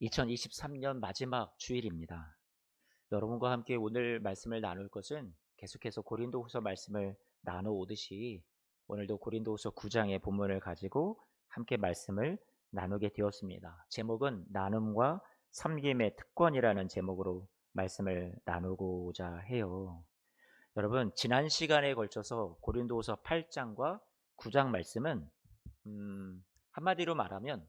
2023년 마지막 주일입니다. 여러분과 함께 오늘 말씀을 나눌 것은 계속해서 고린도후서 말씀을 나눠오듯이 오늘도 고린도후서 9장의 본문을 가지고 함께 말씀을 나누게 되었습니다. 제목은 나눔과 섬김의 특권이라는 제목으로 말씀을 나누고자 해요. 여러분, 지난 시간에 걸쳐서 고린도후서 8장과 9장 말씀은 한마디로 말하면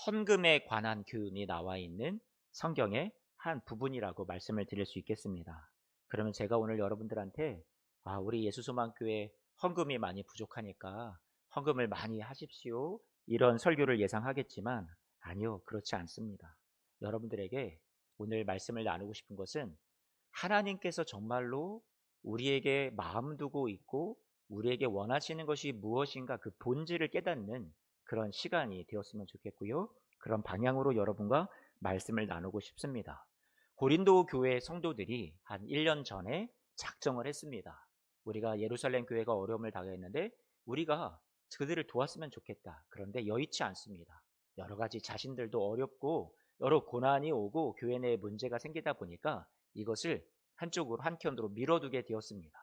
헌금에 관한 교훈이 나와 있는 성경의 한 부분이라고 말씀을 드릴 수 있겠습니다. 그러면 제가 오늘 여러분들한테 우리 예수소망교회 헌금이 많이 부족하니까 헌금을 많이 하십시오, 이런 설교를 예상하겠지만 아니요, 그렇지 않습니다. 여러분들에게 오늘 말씀을 나누고 싶은 것은 하나님께서 정말로 우리에게 마음 두고 있고 우리에게 원하시는 것이 무엇인가, 그 본질을 깨닫는 그런 시간이 되었으면 좋겠고요. 그런 방향으로 여러분과 말씀을 나누고 싶습니다. 고린도 교회 성도들이 한 1년 전에 작정을 했습니다. 우리가 예루살렘 교회가 어려움을 당했는데 우리가 그들을 도왔으면 좋겠다. 그런데 여의치 않습니다. 여러 가지 자신들도 어렵고 여러 고난이 오고 교회 내에 문제가 생기다 보니까 이것을 한쪽으로, 한켠으로 밀어두게 되었습니다.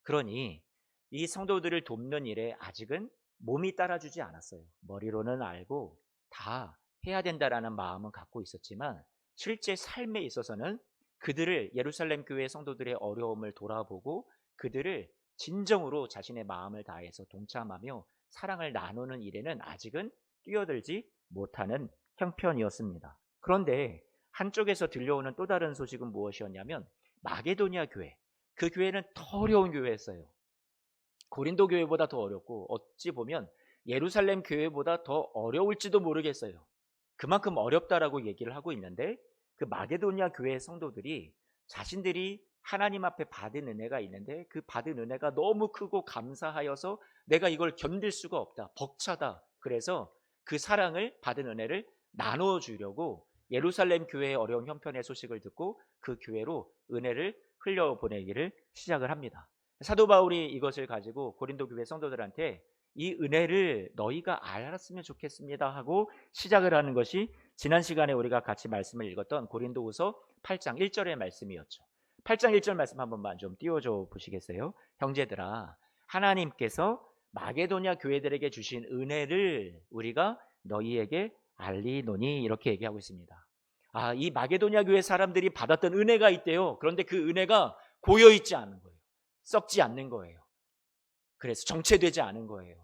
그러니 이 성도들을 돕는 일에 아직은 몸이 따라주지 않았어요. 머리로는 알고 다 해야 된다라는 마음은 갖고 있었지만 실제 삶에 있어서는 그들을, 예루살렘 교회 성도들의 어려움을 돌아보고 그들을 진정으로 자신의 마음을 다해서 동참하며 사랑을 나누는 일에는 아직은 뛰어들지 못하는 형편이었습니다. 그런데 한쪽에서 들려오는 또 다른 소식은 무엇이었냐면 마게도니아 교회, 그 교회는 더 어려운 교회였어요. 고린도 교회보다 더 어렵고 어찌 보면 예루살렘 교회보다 더 어려울지도 모르겠어요. 그만큼 어렵다라고 얘기를 하고 있는데 그 마게도니아 교회 성도들이 자신들이 하나님 앞에 받은 은혜가 있는데 그 받은 은혜가 너무 크고 감사하여서 내가 이걸 견딜 수가 없다, 벅차다. 그래서 그 사랑을, 받은 은혜를 나눠주려고 예루살렘 교회의 어려운 형편의 소식을 듣고 그 교회로 은혜를 흘려보내기를 시작을 합니다. 사도 바울이 이것을 가지고 고린도 교회 성도들한테 이 은혜를 너희가 알았으면 좋겠습니다 하고 시작을 하는 것이 지난 시간에 우리가 같이 말씀을 읽었던 고린도후서 8장 1절의 말씀이었죠. 8장 1절 말씀 한 번만 좀 띄워줘 보시겠어요? 형제들아, 하나님께서 마게도냐 교회들에게 주신 은혜를 우리가 너희에게 알리노니, 이렇게 얘기하고 있습니다. 이 마게도냐 교회 사람들이 받았던 은혜가 있대요. 그런데 그 은혜가 고여있지 않은 거예요. 썩지 않는 거예요. 그래서 정체되지 않은 거예요.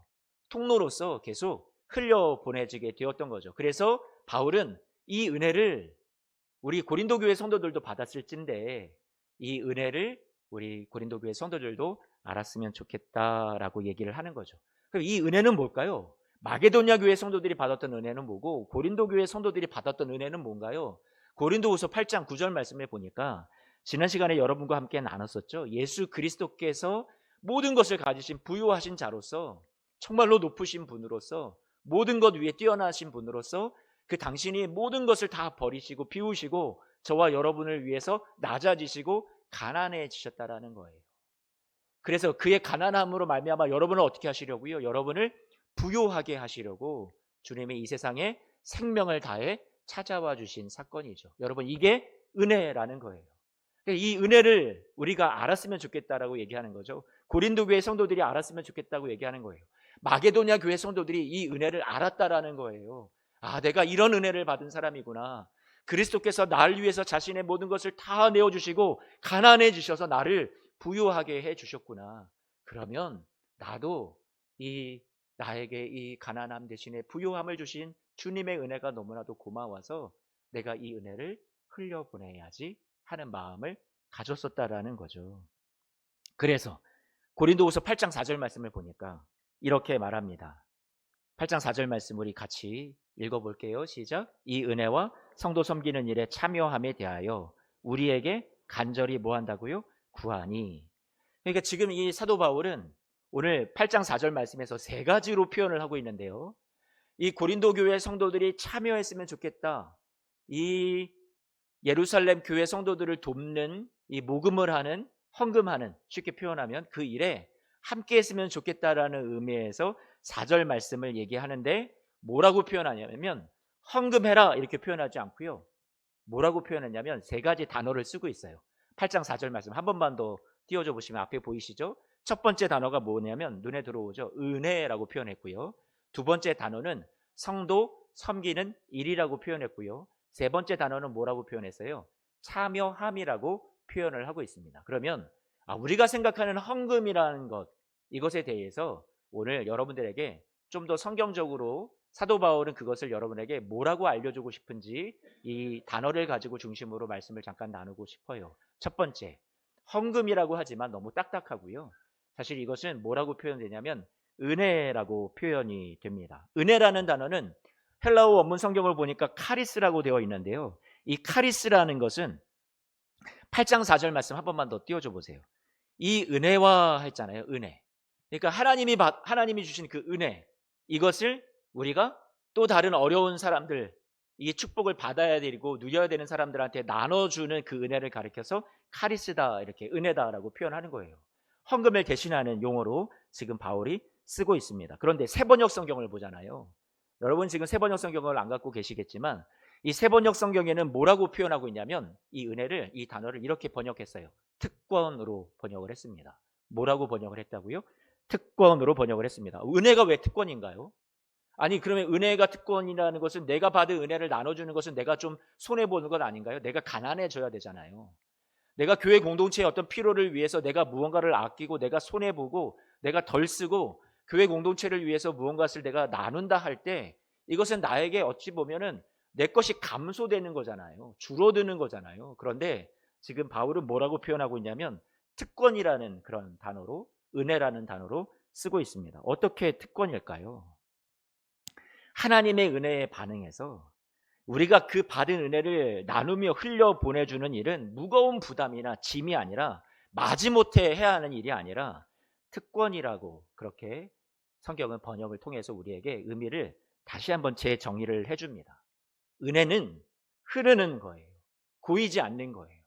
통로로서 계속 흘려보내지게 되었던 거죠. 그래서 바울은 이 은혜를 우리 고린도 교회 성도들도 받았을진데 이 은혜를 우리 고린도 교회 성도들도 알았으면 좋겠다라고 얘기를 하는 거죠. 그럼 이 은혜는 뭘까요? 마게도냐 교회 성도들이 받았던 은혜는 뭐고 고린도 교회 성도들이 받았던 은혜는 뭔가요? 고린도후서 8장 9절 말씀에 보니까 지난 시간에 여러분과 함께 나눴었죠. 예수 그리스도께서 모든 것을 가지신 부유하신 자로서, 정말로 높으신 분으로서, 모든 것 위에 뛰어나신 분으로서 그 당신이 모든 것을 다 버리시고 비우시고 저와 여러분을 위해서 낮아지시고 가난해지셨다라는 거예요. 그래서 그의 가난함으로 말미암아 여러분을 어떻게 하시려고요? 여러분을 부유하게 하시려고 주님이 이 세상에 생명을 다해 찾아와 주신 사건이죠. 여러분, 이게 은혜라는 거예요. 이 은혜를 우리가 알았으면 좋겠다라고 얘기하는 거죠. 고린도 교회 성도들이 알았으면 좋겠다고 얘기하는 거예요. 마게도냐 교회 성도들이 이 은혜를 알았다라는 거예요. 내가 이런 은혜를 받은 사람이구나. 그리스도께서 나를 위해서 자신의 모든 것을 다 내어주시고 가난해지셔서 나를 부유하게 해주셨구나. 그러면 나도 나에게 이 가난함 대신에 부유함을 주신 주님의 은혜가 너무나도 고마워서 내가 이 은혜를 흘려보내야지 하는 마음을 가졌었다라는 거죠. 그래서 고린도후서 8장 4절 말씀을 보니까 이렇게 말합니다. 8장 4절 말씀 우리 같이 읽어볼게요. 시작. 이 은혜와 성도 섬기는 일에 참여함에 대하여 우리에게 간절히 뭐 한다고요? 구하니. 그러니까 지금 이 사도 바울은 오늘 8장 4절 말씀에서 세 가지로 표현을 하고 있는데요. 이 고린도 교회 성도들이 참여했으면 좋겠다. 이 예루살렘 교회 성도들을 돕는, 이 모금을 하는, 헌금하는, 쉽게 표현하면 그 일에 함께 했으면 좋겠다라는 의미에서 4절 말씀을 얘기하는데 뭐라고 표현하냐면 헌금해라 이렇게 표현하지 않고요. 뭐라고 표현했냐면 세 가지 단어를 쓰고 있어요. 8장 4절 말씀 한 번만 더 띄워줘 보시면 앞에 보이시죠? 첫 번째 단어가 뭐냐면 눈에 들어오죠. 은혜라고 표현했고요. 두 번째 단어는 성도 섬기는 일이라고 표현했고요. 세 번째 단어는 뭐라고 표현했어요? 참여함이라고 표현을 하고 있습니다. 그러면 우리가 생각하는 헌금이라는 것, 이것에 대해서 오늘 여러분들에게 좀 더 성경적으로 사도 바울은 그것을 여러분에게 뭐라고 알려주고 싶은지 이 단어를 가지고 중심으로 말씀을 잠깐 나누고 싶어요. 첫 번째, 헌금이라고 하지만 너무 딱딱하고요. 사실 이것은 뭐라고 표현되냐면 은혜라고 표현이 됩니다. 은혜라는 단어는 헬라어 원문 성경을 보니까 카리스라고 되어 있는데요. 이 카리스라는 것은 8장 4절 말씀 한 번만 더 띄워줘 보세요. 이 은혜와 했잖아요. 은혜. 그러니까 하나님이 주신 그 은혜, 이것을 우리가 또 다른 어려운 사람들, 이 축복을 받아야 되고 누려야 되는 사람들한테 나눠주는 그 은혜를 가리켜서 카리스다, 이렇게 은혜다라고 표현하는 거예요. 헌금을 대신하는 용어로 지금 바울이 쓰고 있습니다. 그런데 세번역 성경을 보잖아요. 여러분 지금 세번역 성경을 안 갖고 계시겠지만 이 세번역 성경에는 뭐라고 표현하고 있냐면 이 은혜를, 이 단어를 이렇게 번역했어요. 특권으로 번역을 했습니다. 뭐라고 번역을 했다고요? 특권으로 번역을 했습니다. 은혜가 왜 특권인가요? 아니 그러면 은혜가 특권이라는 것은 내가 받은 은혜를 나눠주는 것은 내가 좀 손해보는 것 아닌가요? 내가 가난해져야 되잖아요. 내가 교회 공동체의 어떤 필요를 위해서 내가 무언가를 아끼고 내가 손해보고 내가 덜 쓰고 교회 공동체를 위해서 무언가를 내가 나눈다 할 때 이것은 나에게 어찌 보면은 내 것이 감소되는 거잖아요. 줄어드는 거잖아요. 그런데 지금 바울은 뭐라고 표현하고 있냐면 특권이라는 그런 단어로, 은혜라는 단어로 쓰고 있습니다. 어떻게 특권일까요? 하나님의 은혜에 반응해서 우리가 그 받은 은혜를 나누며 흘려 보내주는 일은 무거운 부담이나 짐이 아니라 마지못해 해야 하는 일이 아니라 특권이라고, 그렇게 성경은 번역을 통해서 우리에게 의미를 다시 한번 재정의를 해줍니다. 은혜는 흐르는 거예요. 고이지 않는 거예요.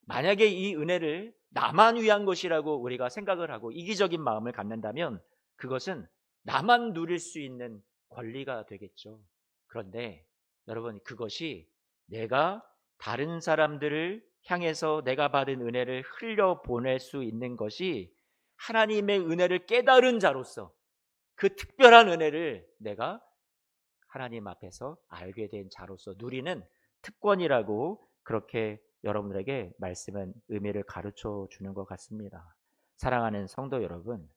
만약에 이 은혜를 나만 위한 것이라고 우리가 생각을 하고 이기적인 마음을 갖는다면 그것은 나만 누릴 수 있는 권리가 되겠죠. 그런데 여러분, 그것이 내가 다른 사람들을 향해서 내가 받은 은혜를 흘려보낼 수 있는 것이 하나님의 은혜를 깨달은 자로서 그 특별한 은혜를 내가 하나님 앞에서 알게 된 자로서 누리는 특권이라고, 그렇게 여러분들에게 말씀은 의미를 가르쳐 주는 것 같습니다. 사랑하는 성도 여러분,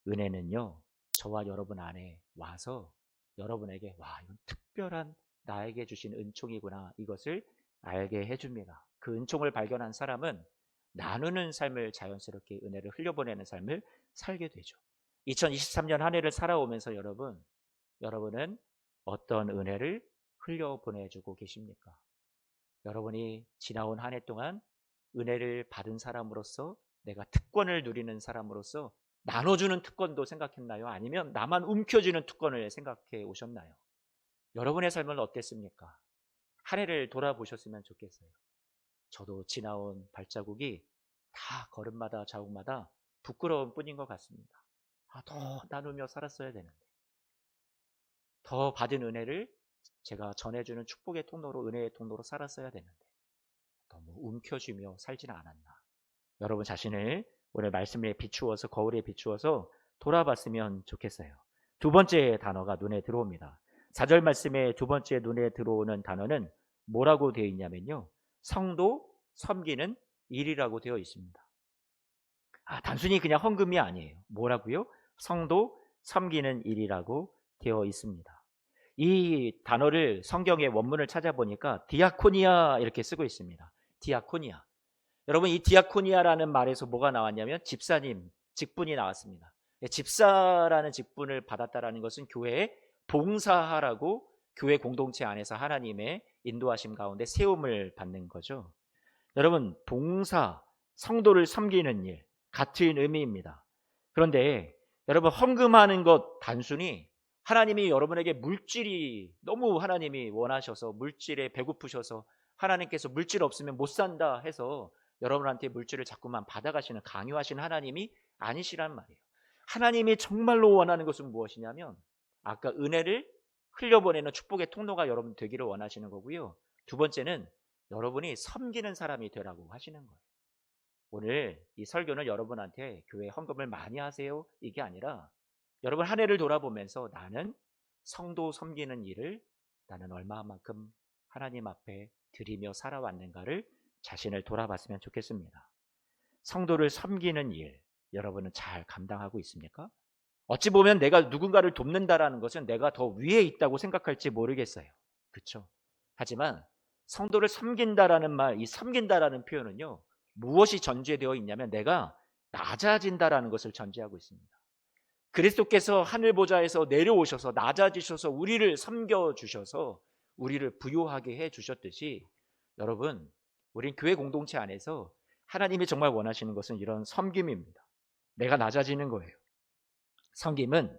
은혜는요, 저와 여러분 안에 와서 여러분에게 이건 특별한 나에게 주신 은총이구나, 이것을 알게 해줍니다. 그 은총을 발견한 사람은 나누는 삶을, 자연스럽게 은혜를 흘려보내는 삶을 살게 되죠. 2023년 한 해를 살아오면서 여러분은 어떤 은혜를 흘려보내주고 계십니까? 여러분이 지나온 한 해 동안 은혜를 받은 사람으로서, 내가 특권을 누리는 사람으로서 나눠주는 특권도 생각했나요? 아니면 나만 움켜쥐는 특권을 생각해 오셨나요? 여러분의 삶은 어땠습니까? 한 해를 돌아보셨으면 좋겠어요. 저도 지나온 발자국이 다 걸음마다 자국마다 부끄러운 뿐인 것 같습니다. 더 나누며 살았어야 되는데, 더 받은 은혜를 제가 전해주는 축복의 통로로, 은혜의 통로로 살았어야 되는데 너무 움켜쥐며 살지는 않았나. 여러분 자신을 오늘 말씀에 비추어서, 거울에 비추어서 돌아봤으면 좋겠어요. 두 번째 단어가 눈에 들어옵니다. 4절 말씀에 두 번째 눈에 들어오는 단어는 뭐라고 되어 있냐면요, 성도 섬기는 일이라고 되어 있습니다. 단순히 그냥 헌금이 아니에요. 뭐라고요? 성도 섬기는 일이라고 되어 있습니다. 이 단어를 성경의 원문을 찾아보니까 디아코니아 이렇게 쓰고 있습니다. 디아코니아. 여러분, 이 디아코니아라는 말에서 뭐가 나왔냐면 집사님, 직분이 나왔습니다. 집사라는 직분을 받았다라는 것은 교회에 봉사하라고, 교회 공동체 안에서 하나님의 인도하심 가운데 세움을 받는 거죠. 여러분, 봉사, 성도를 섬기는 일, 같은 의미입니다. 그런데 여러분, 헌금하는 것 단순히 하나님이 여러분에게 물질이 너무 하나님이 원하셔서, 물질에 배고프셔서 하나님께서 물질 없으면 못 산다 해서 여러분한테 물질을 자꾸만 받아가시는, 강요하시는 하나님이 아니시란 말이에요. 하나님이 정말로 원하는 것은 무엇이냐면 아까 은혜를 흘려보내는 축복의 통로가 여러분 되기를 원하시는 거고요. 두 번째는 여러분이 섬기는 사람이 되라고 하시는 거예요. 오늘 이 설교는 여러분한테 교회 헌금을 많이 하세요 이게 아니라 여러분 한 해를 돌아보면서 나는 성도 섬기는 일을 나는 얼마만큼 하나님 앞에 드리며 살아왔는가를 자신을 돌아봤으면 좋겠습니다. 성도를 섬기는 일 여러분은 잘 감당하고 있습니까? 어찌 보면 내가 누군가를 돕는다라는 것은 내가 더 위에 있다고 생각할지 모르겠어요. 그렇죠? 하지만 성도를 섬긴다라는 말, 이 섬긴다라는 표현은요. 무엇이 전제되어 있냐면 내가 낮아진다라는 것을 전제하고 있습니다. 그리스도께서 하늘 보좌에서 내려오셔서 낮아지셔서 우리를 섬겨주셔서 우리를 부요하게 해주셨듯이 여러분 우린 교회 공동체 안에서 하나님이 정말 원하시는 것은 이런 섬김입니다. 내가 낮아지는 거예요. 섬김은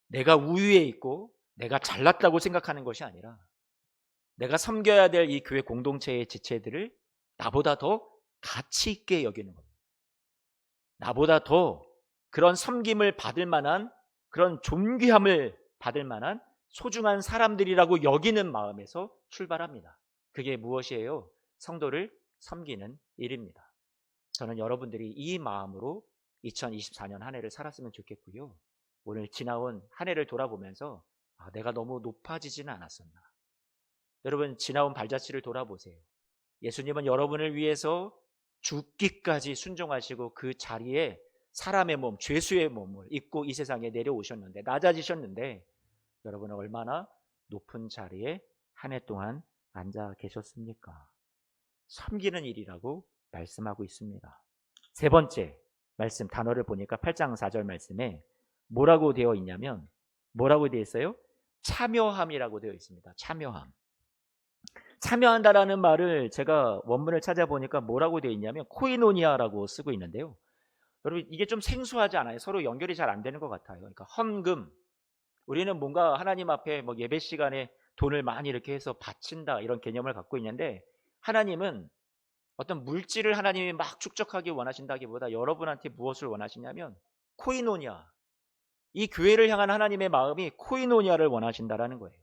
내가 우위에 있고 내가 잘났다고 생각하는 것이 아니라 내가 섬겨야 될 이 교회 공동체의 지체들을 나보다 더 가치 있게 여기는 겁니다. 나보다 더 그런 섬김을 받을 만한 그런 존귀함을 받을 만한 소중한 사람들이라고 여기는 마음에서 출발합니다. 그게 무엇이에요? 성도를 섬기는 일입니다. 저는 여러분들이 이 마음으로 2024년 한 해를 살았으면 좋겠고요. 오늘 지나온 한 해를 돌아보면서 내가 너무 높아지지는 않았었나. 여러분 지나온 발자취를 돌아보세요. 예수님은 여러분을 위해서 죽기까지 순종하시고 그 자리에 사람의 몸, 죄수의 몸을 입고 이 세상에 내려오셨는데 낮아지셨는데 여러분은 얼마나 높은 자리에 한 해 동안 앉아 계셨습니까? 섬기는 일이라고 말씀하고 있습니다. 세 번째 말씀 단어를 보니까 8장 4절 말씀에 뭐라고 되어 있냐면 뭐라고 되어 있어요? 참여함이라고 되어 있습니다. 참여함. 참여한다라는 말을 제가 원문을 찾아보니까 뭐라고 되어 있냐면 코이노니아라고 쓰고 있는데요. 여러분 이게 좀 생소하지 않아요? 서로 연결이 잘 안 되는 것 같아요. 그러니까 헌금, 우리는 뭔가 하나님 앞에 뭐 예배 시간에 돈을 많이 이렇게 해서 바친다 이런 개념을 갖고 있는데 하나님은 어떤 물질을 하나님이 막 축적하기 원하신다기보다 여러분한테 무엇을 원하시냐면 코이노니아, 이 교회를 향한 하나님의 마음이 코이노니아를 원하신다라는 거예요.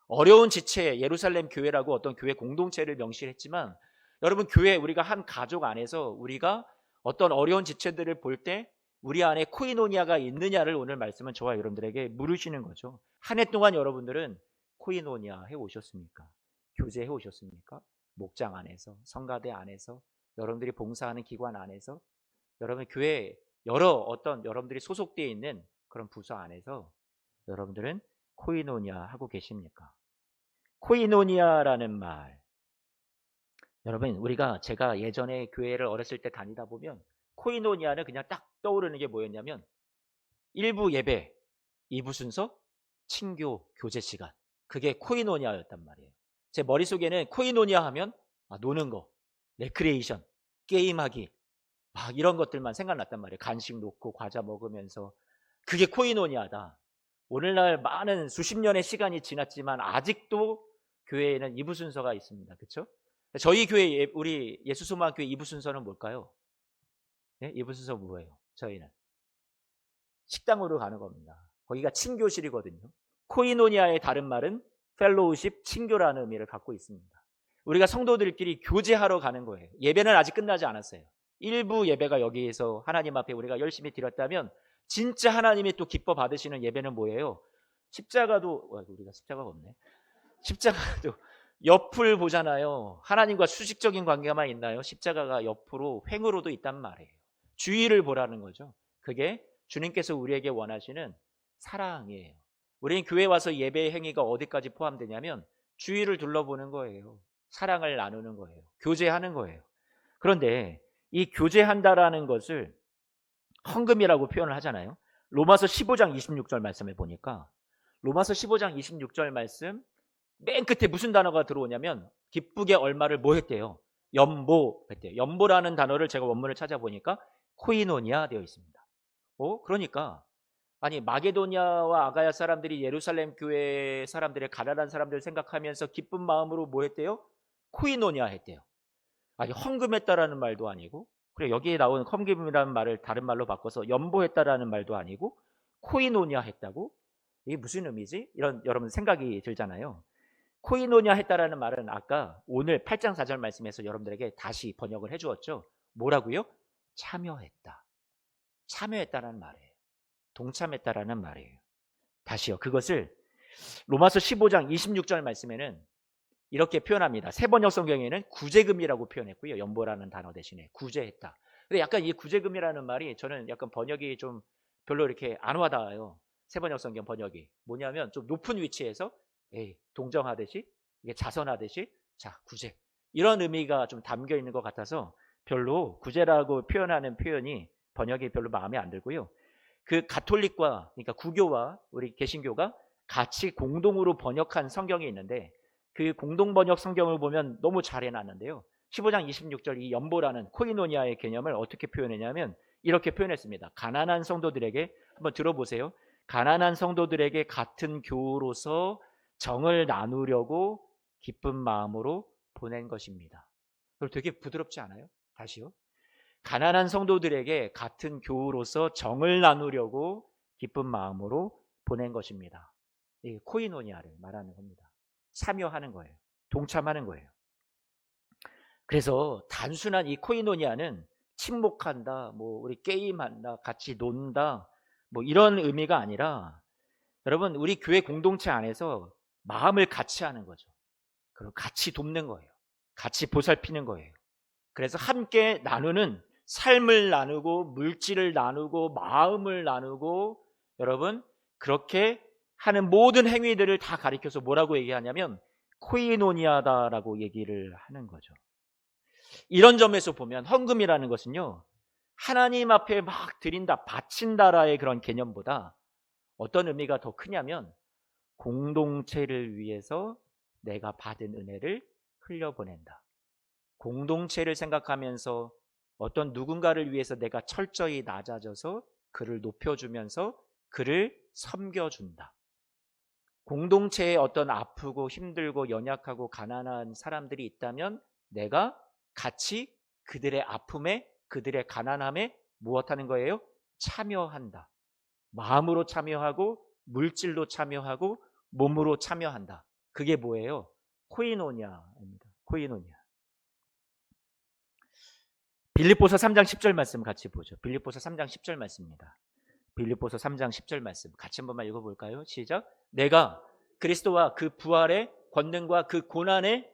어려운 지체 예루살렘 교회라고 어떤 교회 공동체를 명시했지만 여러분 교회 우리가 한 가족 안에서 우리가 어떤 어려운 지체들을 볼 때 우리 안에 코이노니아가 있느냐를 오늘 말씀은 저와 여러분들에게 물으시는 거죠. 한 해 동안 여러분들은 코이노니아 해오셨습니까? 교제 해오셨습니까? 목장 안에서, 성가대 안에서, 여러분들이 봉사하는 기관 안에서, 여러분 교회 여러 어떤 여러분들이 소속되어 있는 그런 부서 안에서 여러분들은 코이노니아 하고 계십니까? 코이노니아라는 말, 여러분 우리가 제가 예전에 교회를 어렸을 때 다니다 보면 코이노니아는 그냥 딱 떠오르는 게 뭐였냐면 1부 예배, 2부 순서, 친교, 교제 시간, 그게 코이노니아였단 말이에요. 제 머릿속에는 코이노니아 하면 노는 거, 레크레이션, 게임하기 막 이런 것들만 생각났단 말이에요. 간식 놓고 과자 먹으면서 그게 코이노니아다. 오늘날 많은 수십 년의 시간이 지났지만 아직도 교회에는 2부 순서가 있습니다. 그렇죠? 저희 교회 우리 예수소망교회 2부 순서는 뭘까요? 네? 2부 순서 뭐예요? 저희는 식당으로 가는 겁니다. 거기가 친교실이거든요. 코이노니아의 다른 말은 펠로우십, 친교라는 의미를 갖고 있습니다. 우리가 성도들끼리 교제하러 가는 거예요. 예배는 아직 끝나지 않았어요. 일부 예배가 여기에서 하나님 앞에 우리가 열심히 드렸다면 진짜 하나님이 또 기뻐 받으시는 예배는 뭐예요? 십자가도 우리가 십자가가 없네. 십자가도 옆을 보잖아요. 하나님과 수직적인 관계만 있나요? 십자가가 옆으로 횡으로도 있단 말이에요. 주위를 보라는 거죠. 그게 주님께서 우리에게 원하시는 사랑이에요. 우리는 교회 와서 예배의 행위가 어디까지 포함되냐면 주위를 둘러보는 거예요. 사랑을 나누는 거예요. 교제하는 거예요. 그런데 이 교제한다라는 것을 헌금이라고 표현을 하잖아요. 로마서 15장 26절 말씀을 보니까 로마서 15장 26절 말씀 맨 끝에 무슨 단어가 들어오냐면 기쁘게 얼마를 뭐 했대요? 연보했대요. 연보라는 단어를 제가 원문을 찾아보니까 코이노니아 되어 있습니다. 그러니까 아니 마게도냐와 아가야 사람들이 예루살렘 교회 사람들의 가난한 사람들을 생각하면서 기쁜 마음으로 뭐 했대요? 코이노니아 했대요. 아니 헌금했다라는 말도 아니고 그래 여기에 나오는 헌금이라는 말을 다른 말로 바꿔서 연보했다라는 말도 아니고 코이노니아 했다고? 이게 무슨 의미지? 이런 여러분 생각이 들잖아요. 코이노냐 했다라는 말은 아까 오늘 8장 4절 말씀에서 여러분들에게 다시 번역을 해 주었죠. 뭐라고요? 참여했다. 참여했다라는 말이에요. 동참했다라는 말이에요. 다시요. 그것을 로마서 15장 26절 말씀에는 이렇게 표현합니다. 세 번역 성경에는 구제금이라고 표현했고요. 연보라는 단어 대신에 구제했다. 근데 약간 이 구제금이라는 말이 저는 약간 번역이 좀 별로 이렇게 안 와닿아요. 세 번역 성경 번역이 뭐냐면 좀 높은 위치에서 동정하듯이 이게 자선하듯이 자 구제 이런 의미가 좀 담겨 있는 것 같아서 별로 구제라고 표현하는 표현이 번역이 별로 마음에 안 들고요. 그 가톨릭과 그러니까 구교와 우리 개신교가 같이 공동으로 번역한 성경이 있는데 그 공동 번역 성경을 보면 너무 잘 해놨는데요. 15장 26절 이 연보라는 코이노니아의 개념을 어떻게 표현했냐면 이렇게 표현했습니다. 가난한 성도들에게 한번 들어보세요. 가난한 성도들에게 같은 교우로서 정을 나누려고 기쁜 마음으로 보낸 것입니다. 되게 부드럽지 않아요? 다시요. 가난한 성도들에게 같은 교우로서 정을 나누려고 기쁜 마음으로 보낸 것입니다. 이 코이노니아를 말하는 겁니다. 참여하는 거예요. 동참하는 거예요. 그래서 단순한 이 코이노니아는 친목한다, 뭐 우리 게임한다, 같이 논다, 뭐 이런 의미가 아니라 여러분 우리 교회 공동체 안에서 마음을 같이 하는 거죠. 그리고 같이 돕는 거예요. 같이 보살피는 거예요. 그래서 함께 나누는 삶을 나누고 물질을 나누고 마음을 나누고 여러분 그렇게 하는 모든 행위들을 다 가리켜서 뭐라고 얘기하냐면 코이노니아다라고 얘기를 하는 거죠. 이런 점에서 보면 헌금이라는 것은요 하나님 앞에 막 드린다 바친다라의 그런 개념보다 어떤 의미가 더 크냐면 공동체를 위해서 내가 받은 은혜를 흘려보낸다. 공동체를 생각하면서 어떤 누군가를 위해서 내가 철저히 낮아져서 그를 높여주면서 그를 섬겨준다. 공동체에 어떤 아프고 힘들고 연약하고 가난한 사람들이 있다면 내가 같이 그들의 아픔에 그들의 가난함에 무엇하는 거예요? 참여한다. 마음으로 참여하고 물질로 참여하고 몸으로 참여한다. 그게 뭐예요? 코이노니아입니다. 코이노니아. 빌립보서 3장 10절 말씀 같이 보죠. 빌립보서 3장 10절 말씀입니다. 빌립보서 3장 10절 말씀 같이 한 번만 읽어볼까요? 시작. 내가 그리스도와 그 부활의 권능과 그 고난의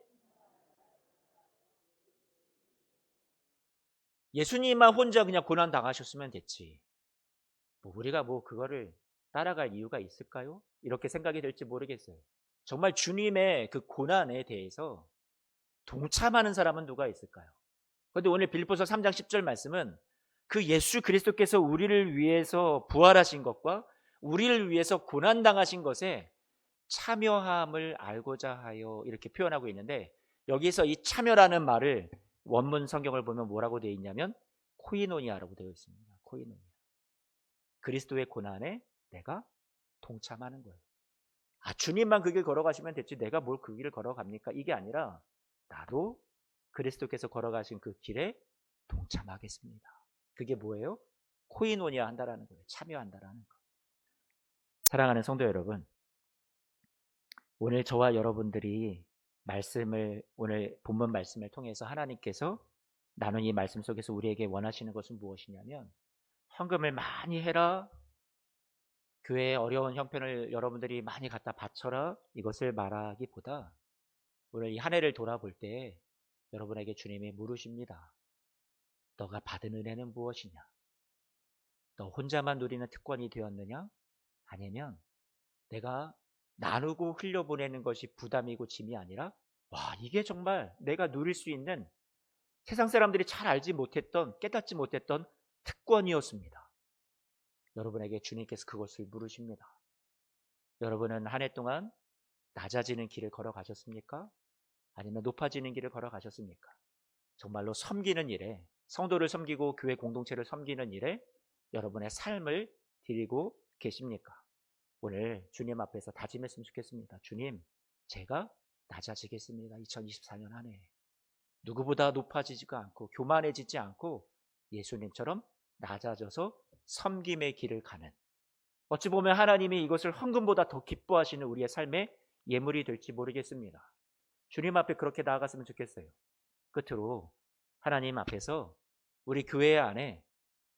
예수님만 혼자 그냥 고난 당하셨으면 됐지. 뭐 우리가 뭐 그거를 따라갈 이유가 있을까요? 이렇게 생각이 될지 모르겠어요. 정말 주님의 그 고난에 대해서 동참하는 사람은 누가 있을까요? 그런데 오늘 빌립보서 3장 10절 말씀은 그 예수 그리스도께서 우리를 위해서 부활하신 것과 우리를 위해서 고난당하신 것에 참여함을 알고자 하여 이렇게 표현하고 있는데 여기서 이 참여라는 말을 원문 성경을 보면 뭐라고 되어 있냐면 코이노니아라고 되어 있습니다. 코이노니아. 그리스도의 고난에 내가 동참하는 거예요. 아, 주님만 그 길 걸어가시면 됐지 내가 뭘 그 길을 걸어갑니까? 이게 아니라 나도 그리스도께서 걸어가신 그 길에 동참하겠습니다. 그게 뭐예요? 코이노니아 한다라는 거예요. 참여한다라는 거. 사랑하는 성도 여러분, 오늘 저와 여러분들이 말씀을 오늘 본문 말씀을 통해서 하나님께서 나눈 이 말씀 속에서 우리에게 원하시는 것은 무엇이냐면 헌금을 많이 해라. 교회의 어려운 형편을 여러분들이 많이 갖다 바쳐라. 이것을 말하기보다 오늘 이 한 해를 돌아볼 때 여러분에게 주님이 물으십니다. 너가 받은 은혜는 무엇이냐? 너 혼자만 누리는 특권이 되었느냐? 아니면 내가 나누고 흘려보내는 것이 부담이고 짐이 아니라 와 이게 정말 내가 누릴 수 있는 세상 사람들이 잘 알지 못했던 깨닫지 못했던 특권이었습니다. 여러분에게 주님께서 그것을 물으십니다. 여러분은 한 해 동안 낮아지는 길을 걸어가셨습니까? 아니면 높아지는 길을 걸어가셨습니까? 정말로 섬기는 일에 성도를 섬기고 교회 공동체를 섬기는 일에 여러분의 삶을 드리고 계십니까? 오늘 주님 앞에서 다짐했으면 좋겠습니다. 주님, 제가 낮아지겠습니다. 2024년 한 해. 누구보다 높아지지가 않고 교만해지지 않고 예수님처럼 낮아져서 섬김의 길을 가는 어찌 보면 하나님이 이것을 헌금보다 더 기뻐하시는 우리의 삶의 예물이 될지 모르겠습니다. 주님 앞에 그렇게 나아갔으면 좋겠어요. 끝으로 하나님 앞에서 우리 교회 안에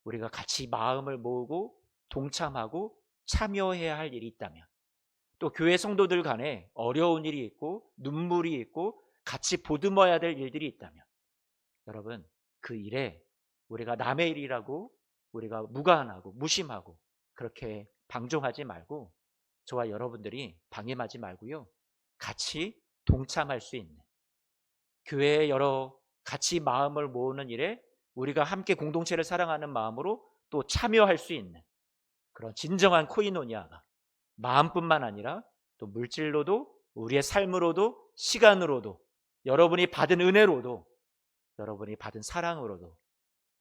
우리가 같이 마음을 모으고 동참하고 참여해야 할 일이 있다면, 또 교회 성도들 간에 어려운 일이 있고 눈물이 있고 같이 보듬어야 될 일들이 있다면, 여러분 그 일에 우리가 남의 일이라고 우리가 무관하고 무심하고 그렇게 방종하지 말고, 저와 여러분들이 방임하지 말고요, 같이 동참할 수 있는, 교회의 여러 같이 마음을 모으는 일에 우리가 함께 공동체를 사랑하는 마음으로 또 참여할 수 있는 그런 진정한 코이노니아가 마음뿐만 아니라 또 물질로도 우리의 삶으로도 시간으로도 여러분이 받은 은혜로도 여러분이 받은 사랑으로도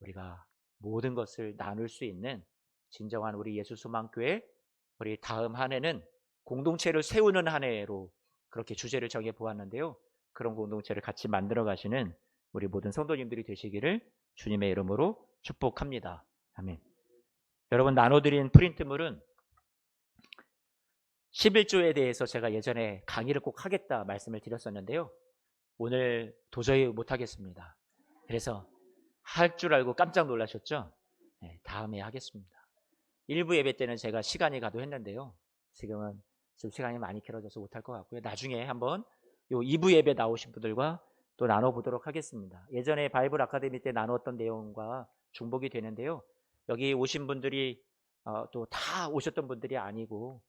우리가 모든 것을 나눌 수 있는 진정한 우리 예수소망교회, 우리 다음 한 해는 공동체를 세우는 한 해로 그렇게 주제를 정해 보았는데요. 그런 공동체를 같이 만들어 가시는 우리 모든 성도님들이 되시기를 주님의 이름으로 축복합니다. 아멘. 여러분, 나눠드린 프린트물은 11조에 대해서 제가 예전에 강의를 꼭 하겠다 말씀을 드렸었는데요. 오늘 도저히 못하겠습니다. 그래서 할 줄 알고 깜짝 놀라셨죠? 네, 다음에 하겠습니다. 1부 예배 때는 제가 시간이 가도 했는데요. 지금은 좀 시간이 많이 길어져서 못할 것 같고요. 나중에 한번 요 2부 예배 나오신 분들과 또 나눠보도록 하겠습니다. 예전에 바이블 아카데미 때 나눴던 내용과 중복이 되는데요. 여기 오신 분들이 또 다 오셨던 분들이 아니고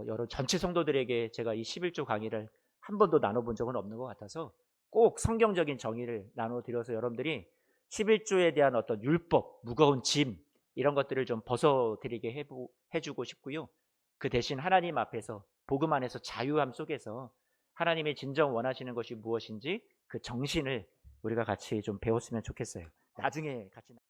여러 전체 성도들에게 제가 이 11조 강의를 한 번도 나눠본 적은 없는 것 같아서 꼭 성경적인 정의를 나눠드려서 여러분들이 11조에 대한 어떤 율법, 무거운 짐 이런 것들을 좀 벗어드리게 해주고 싶고요. 그 대신 하나님 앞에서 복음 안에서 자유함 속에서 하나님의 진정 원하시는 것이 무엇인지 그 정신을 우리가 같이 좀 배웠으면 좋겠어요. 나중에 같이